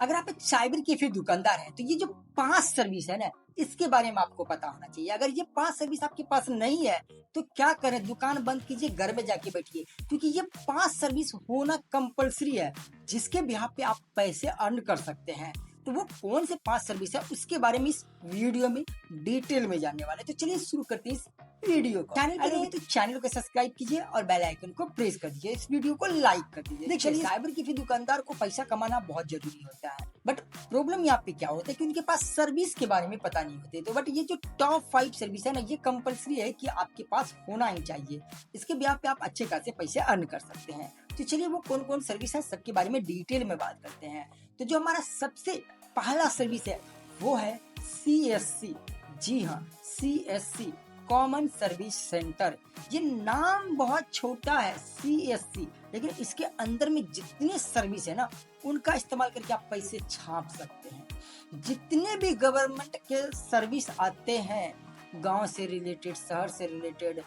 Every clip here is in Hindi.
अगर आप एक साइबर कैफे दुकानदार हैं तो ये जो 5 सर्विस है ना, इसके बारे में आपको पता होना चाहिए। अगर ये 5 सर्विस आपके पास नहीं है तो क्या करें, दुकान बंद कीजिए, घर में जाके बैठिए, क्योंकि ये 5 सर्विस होना कंपलसरी है जिसके बिहाफ पे आप पैसे अर्न कर सकते हैं। तो वो कौन से 5 सर्विस है उसके बारे में इस वीडियो में डिटेल में जानने वाले हैं। तो चलिए शुरू करते हैं इस वीडियो को। चैनल पे नए हैं तो चैनल को सब्सक्राइब कीजिए और बेल आइकन को प्रेस कर दीजिए, इस वीडियो को लाइक कर दीजिए। देखिए, साइबर कैफे दुकानदार को पैसा कमाना बहुत जरूरी होता है, बट प्रॉब्लम यहाँ पे क्या होता है कि उनके पास सर्विस के बारे में पता नहीं होते। तो बट ये जो टॉप 5 सर्विस है ना, ये कंपलसरी है कि आपके पास होना ही चाहिए। इसके बिहाफ पे आप अच्छे खासे पैसे अर्न कर सकते हैं। तो चलिए वो कौन कौन सर्विस है सबके बारे में डिटेल में बात करते हैं। तो जो हमारा सबसे पहला सर्विस है वो है CSC। जी हाँ, CSC कॉमन सर्विस सेंटर। ये नाम बहुत छोटा है CSC, लेकिन इसके अंदर में जितने सर्विस है ना उनका इस्तेमाल करके आप पैसे छाप सकते हैं। जितने भी गवर्नमेंट के सर्विस आते हैं, गांव से रिलेटेड, शहर से रिलेटेड,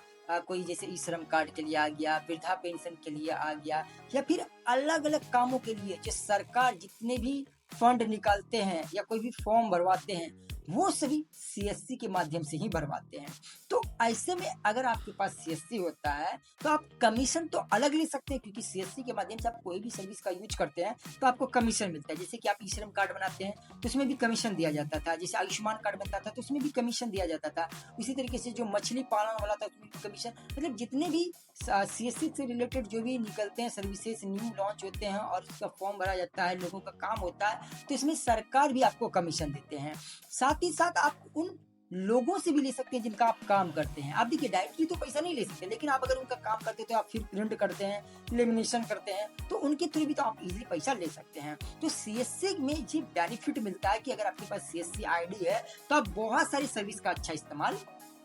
कोई जैसे ई श्रम कार्ड के लिए आ गया, वृद्धा पेंशन के लिए आ गया, या फिर अलग अलग कामों के लिए जो सरकार जितने भी फंड निकालते हैं या कोई भी फॉर्म भरवाते हैं, वो सभी CSC के माध्यम से ही भरवाते हैं। तो ऐसे में अगर आपके पास CSC होता है तो आप कमीशन तो अलग ले सकते हैं, क्योंकि CSC के माध्यम से आप कोई भी सर्विस का यूज करते हैं तो आपको कमीशन मिलता है। जैसे कि आप ई श्रम कार्ड बनाते हैं तो उसमें भी कमीशन दिया जाता था, जैसे आयुष्मान कार्ड बनता था तो उसमें भी कमीशन दिया जाता था। उसी तरीके से जो मछली पालन वाला था उसमें भी कमीशन, मतलब जितने भी CSC से रिलेटेड जो भी निकलते हैं सर्विसेज, न्यू लॉन्च होते हैं और उसका फॉर्म भरा जाता है, लोगों का काम होता है, तो इसमें सरकार भी आपको कमीशन देते हैं। साथ ही साथ आप उन लोगों से भी ले सकते हैं जिनका आप काम करते हैं। आप देखिए, डायरेक्टली तो पैसा नहीं ले सकते, लेकिन आप अगर उनका काम करते हैं तो आप फिर प्रिंट करते हैं, लेमिनेशन करते हैं, तो उनके थ्रू भी तो आप इजीली पैसा ले सकते हैं। तो CSC में ये बेनिफिट मिलता है कि अगर आपके पास CSC ID है तो आप बहुत सारी सर्विस का अच्छा इस्तेमाल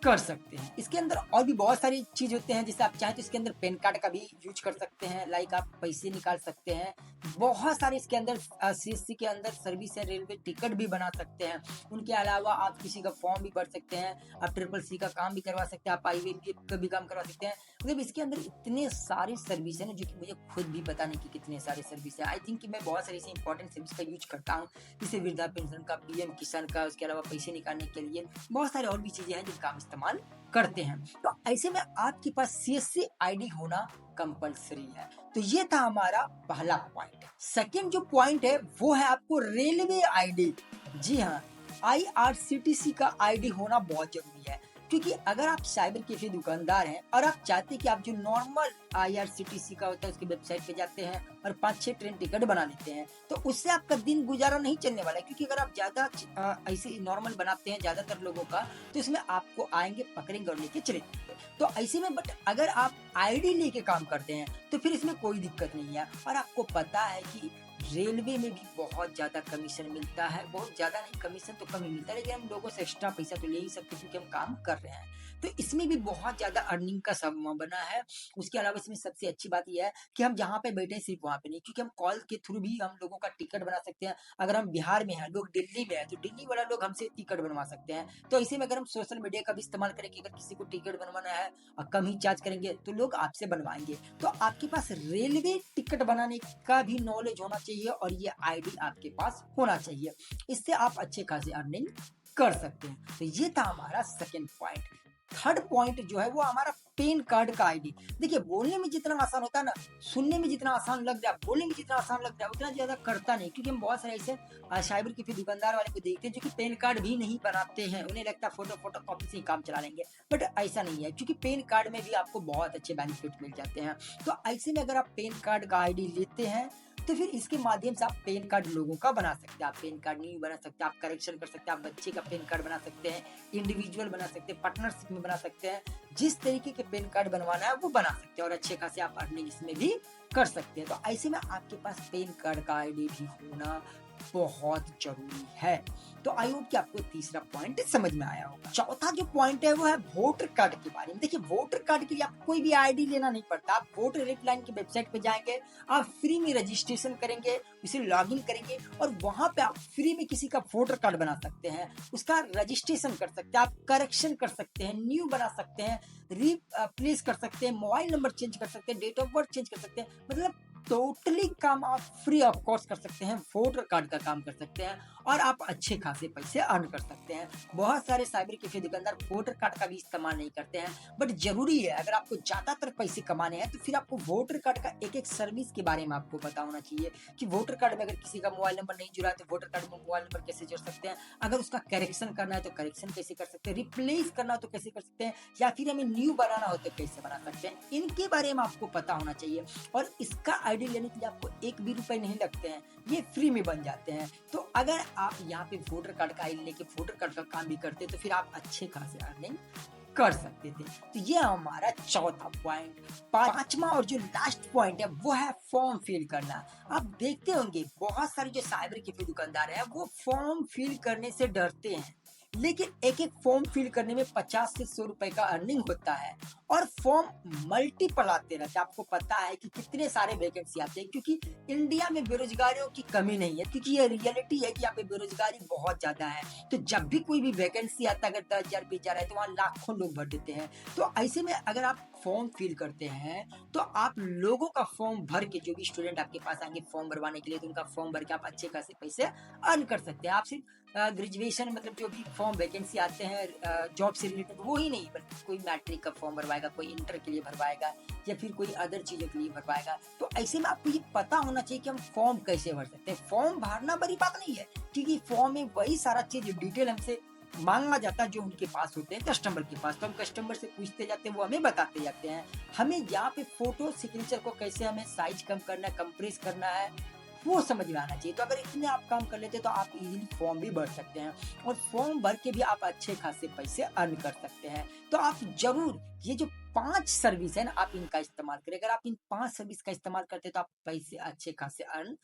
कर सकते हैं। इसके अंदर और भी बहुत सारी चीज होते हैं, जैसे आप चाहें तो इसके अंदर पैन कार्ड का भी यूज कर सकते हैं, लाइक आप पैसे निकाल सकते हैं। बहुत सारे इसके अंदर CSC के अंदर सर्विस है, रेलवे टिकट भी बना सकते हैं। उनके अलावा आप किसी का फॉर्म भी भर सकते हैं, आप CCC का काम भी करवा सकते हैं, आप IVF का भी काम करवा सकते हैं। मतलब इसके अंदर इतने सारे सर्विस है ना, जो कि मुझे खुद भी पता नहीं कि कितने सारे सर्विस है। आई थिंक कि मैं बहुत सारी ऐसी इंपॉर्टेंट सर्विस का यूज करता हूँ, जैसे वृद्धा पेंशन का, PM किसान का, उसके अलावा पैसे निकालने के लिए बहुत सारे और भी चीजें हैं जिनका हम इस्तेमाल करते हैं। तो ऐसे में आपके पास CSC ID होना कंपलसरी है। तो ये था हमारा पहला पॉइंट। सेकंड जो पॉइंट है वो है आपको रेलवे ID। जी हाँ, IRCTC का ID होना बहुत जरूरी है, क्योंकि अगर आप साइबर कैफे दुकानदार हैं और आप चाहते हैं कि आप जो नॉर्मल IRCTC का होता है उसकी वेबसाइट पे जाते हैं और 5-6 ट्रेन टिकट बना लेते हैं, तो उससे आपका दिन गुजारा नहीं चलने वाला है। क्योंकि अगर आप ज्यादा ऐसे नॉर्मल बनाते हैं ज्यादातर लोगों का, तो इसमें आपको आएंगे, पकड़ेंगे और लेके चले जाएंगे। तो ऐसे में बट अगर आप ID लेके काम करते हैं तो फिर इसमें कोई दिक्कत नहीं है। और आपको पता है कि रेलवे में भी बहुत ज्यादा कमीशन मिलता है, बहुत ज्यादा नहीं, कमीशन तो कम ही मिलता है, लेकिन हम लोगों से एक्स्ट्रा पैसा तो ले ही सकते हैं क्योंकि हम काम कर रहे हैं। तो इसमें भी बहुत ज्यादा अर्निंग का संभावना है। उसके अलावा इसमें सबसे अच्छी बात यह है कि हम जहाँ पे बैठे सिर्फ वहाँ पे नहीं, क्योंकि हम कॉल के थ्रू भी हम लोगों का टिकट बना सकते हैं। अगर हम बिहार में हैं, लोग दिल्ली में है, तो दिल्ली वाला लोग हमसे टिकट बनवा सकते हैं। तो ऐसे में अगर हम सोशल मीडिया का भी इस्तेमाल करेंगे, अगर किसी को टिकट बनवाना है और कम ही चार्ज करेंगे तो लोग आपसे बनवाएंगे। तो आपके पास रेलवे टिकट बनाने का भी नॉलेज होना चाहिए और ये ID आपके पास होना चाहिए। इससे आप अच्छे खासे अर्निंग कर सकते हैं। तो ये था हमारा सेकंड पॉइंट। थर्ड पॉइंट जो है वो हमारा पैन कार्ड का ID। देखिए, बोलने में जितना आसान होता है ना, सुनने में जितना आसान लग रहा है, बोलने में जितना आसान लग रहा है, उतना ज्यादा करता नहीं। क्योंकि हम बहुत सारे ऐसे साइबर कैफे दुकानदार वाले को देखते हैं जो कि पैन कार्ड भी नहीं बनाते हैं, उन्हें लगता है फोटो कॉपी से ही काम चला लेंगे, बट ऐसा नहीं है, क्योंकि पैन कार्ड में भी आपको बहुत अच्छे बेनिफिट मिल जाते हैं। तो ऐसे में अगर आप पैन कार्ड का ID लेते हैं तो फिर इसके माध्यम से आप पैन कार्ड लोगों का बना सकते हैं। आप पैन कार्ड नहीं बना सकते, आप करेक्शन कर सकते हैं, आप बच्चे का पैन कार्ड बना सकते हैं, इंडिविजुअल बना सकते हैं, पार्टनरशिप में बना सकते हैं। जिस तरीके के पैन कार्ड बनवाना है वो बना सकते हैं और अच्छे खासे आप अर्निंग इसमें भी कर सकते हैं। तो ऐसे में आपके पास पैन कार्ड का ID भी होना बहुत जरूरी है। तो आई होप कि आपको तीसरा पॉइंट समझ में आया होगा। चौथा जो पॉइंट है वो है वोटर कार्ड के बारे में। देखिए, वोटर कार्ड के लिए आपको कोई भी ID लेना नहीं पड़ता। आप वोटर हेल्पलाइन की वेबसाइट पे जाएंगे, आप फ्री में रजिस्ट्रेशन करेंगे, उसे लॉगिन करेंगे और वहां पे आप फ्री में किसी का वोटर कार्ड बना सकते हैं, उसका रजिस्ट्रेशन कर सकते हैं, आप करेक्शन कर सकते हैं, न्यू बना सकते हैं, रिप्लेस कर सकते हैं, मोबाइल नंबर चेंज कर सकते हैं, डेट ऑफ बर्थ चेंज कर सकते हैं। मतलब टोटली काम आप फ्री ऑफ कॉस्ट कर सकते हैं, वोटर कार्ड का काम कर सकते हैं और आप अच्छे खासे पैसे अर्न कर सकते हैं। बहुत सारे साइबर कैफे दुकानदार वोटर कार्ड का भी इस्तेमाल नहीं करते हैं, बट जरूरी है अगर आपको ज्यादातर पैसे कमाने हैं तो फिर आपको वोटर कार्ड का एक एक सर्विस के बारे में आपको पता होना चाहिए कि वोटर कार्ड में अगर किसी का मोबाइल नंबर नहीं जुड़ा है तो वोटर कार्ड में मोबाइल नंबर कैसे जोड़ सकते हैं, अगर उसका करेक्शन करना है तो करेक्शन कैसे कर सकते हैं, रिप्लेस करना हो तो कैसे कर सकते हैं, या फिर हमें न्यू बनाना हो तो कैसे बना सकते हैं, इनके बारे में आपको पता होना चाहिए। और इसका आईडी लेने के लिए आपको एक भी रुपए नहीं लगते हैं, ये फ्री में बन जाते हैं। तो अगर आप यहाँ पे वोटर कार्ड का आईडी लेके वोटर कार्ड का काम भी करते तो फिर आप अच्छे खासे अर्निंग कर सकते थे। तो ये हमारा चौथा पॉइंट। पांचवा और जो लास्ट पॉइंट है वो है फॉर्म फिल करना। आप देखते होंगे बहुत सारे जो साइबर कैफे दुकानदार हैं वो फॉर्म फिल करने से डरते हैं, लेकिन एक एक फॉर्म फिल करने में 50 से 100 रुपए का अर्निंग होता है और फॉर्म मल्टीपल आते रहते हैं। आपको पता है कि कितने सारे वैकेंसी आते हैं, क्योंकि इंडिया में बेरोजगारियों की कमी नहीं है, क्योंकि ये रियलिटी है कि यहाँ पे बेरोजगारी बहुत ज्यादा है। तो जब भी कोई भी वैकेंसी आता है, अगर 10,000 20,000 है तो वहाँ लाखों लोग भर देते हैं। तो ऐसे में अगर आप फॉर्म फिल करते हैं तो आप लोगों का फॉर्म भर के, जो भी स्टूडेंट आपके पास आएंगे फॉर्म भरवाने के लिए, तो उनका फॉर्म भर के आप अच्छे खासे पैसे अर्न कर सकते हैं। आप सिर्फ ग्रेजुएशन मतलब जो भी फॉर्म वैकेंसी आते हैं जॉब से रिलेटेड वो ही नहीं, बल्कि कोई मैट्रिक का फॉर्म भरवाएगा, कोई इंटर के लिए भरवाएगा या फिर कोई अदर चीजों के लिए भरवाएगा। तो ऐसे में आपको ये पता होना चाहिए कि हम फॉर्म कैसे भर सकते हैं। फॉर्म भरना बड़ी बात नहीं है, क्योंकि फॉर्म में वही सारा चीज डिटेल हमसे मांगा जाता है जो उनके पास होते हैं कस्टमर के पास। तो हम कस्टमर से पूछते जाते हैं, वो हमें बताते जाते हैं। हमें यहाँ पे फोटो सिग्नेचर को कैसे हमें साइज कम करना है, कंप्रेस करना है, वो समझ में आना चाहिए। तो अगर इतने आप काम कर लेते हैं तो आप इजीली फॉर्म भी भर सकते हैं और फॉर्म भर के भी आप अच्छे खासे पैसे अर्न कर सकते हैं। तो आप जरूर ये जो 5 सर्विस है ना, आप इनका इस्तेमाल करें। अगर आप इन 5 सर्विस का इस्तेमाल करते हैं तो आप पैसे अच्छे खासे अर्न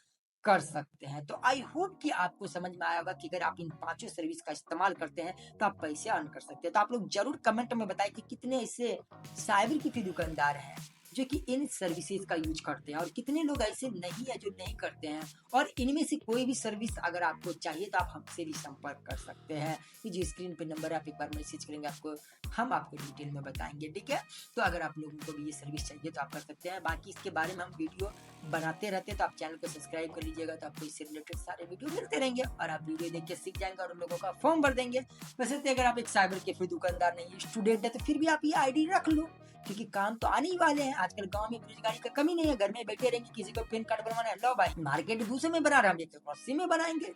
कर सकते हैं। तो आई होप कि आपको समझ में आया होगा कि अगर आप इन पांचों सर्विस का इस्तेमाल करते हैं तो आप पैसे अर्न कर सकते हैं। तो आप लोग जरूर कमेंट में बताएं कि कितने ऐसे साइबर कैफे दुकानदार हैं जो कि इन सर्विसेज का यूज करते हैं और कितने लोग ऐसे नहीं है जो नहीं करते हैं। और इनमें से कोई भी सर्विस अगर आपको चाहिए तो आप हमसे भी संपर्क कर सकते हैं। ये जो स्क्रीन पे नंबर है आप एक बार मैसेज करेंगे, आपको हम आपको डिटेल में बताएंगे, ठीक है। तो अगर आप लोगों को भी ये सर्विस चाहिए तो आप कर सकते हैं। बाकी इसके बारे में हम वीडियो बनाते रहते हैं, तो आप चैनल को सब्सक्राइब कर लीजिएगा, तो आपको इससे रिलेटेड सारे वीडियो मिलते रहेंगे और आप वीडियो देख के सीख जाएंगे और उन लोगों का फॉर्म भर देंगे। वैसे तो अगर आप एक साइबर कैफे दुकानदार नहीं, स्टूडेंट है, तो फिर भी आप ये आईडी रख लो, क्योंकि काम तो आने ही वाले हैं। आजकल गांव में बेरोजगारी का कमी नहीं है, घर में बैठे रहेंगे, किसी को पैन कार्ड बनवाना है, लो भाई मार्केट 200 में बना रहे हम 180 में बनाएंगे।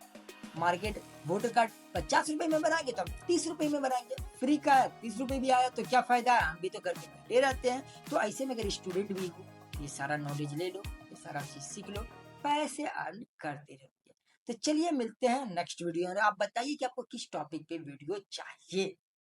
मार्केट वोटर कार्ड 50 रुपए में बनाएंगे तो हम 30 रुपए में बनाएंगे। फ्री का 30 रुपए भी आया तो क्या फायदा है, हम भी तो घर में बैठे रहते हैं। तो ऐसे में अगर स्टूडेंट भी हो, ये सारा नॉलेज ले लो, ये सारा चीज सीख लो, पैसे अर्न करते रहोगे। तो चलिए मिलते हैं नेक्स्ट वीडियो में। आप बताइए कि आपको किस टॉपिक पे वीडियो चाहिए।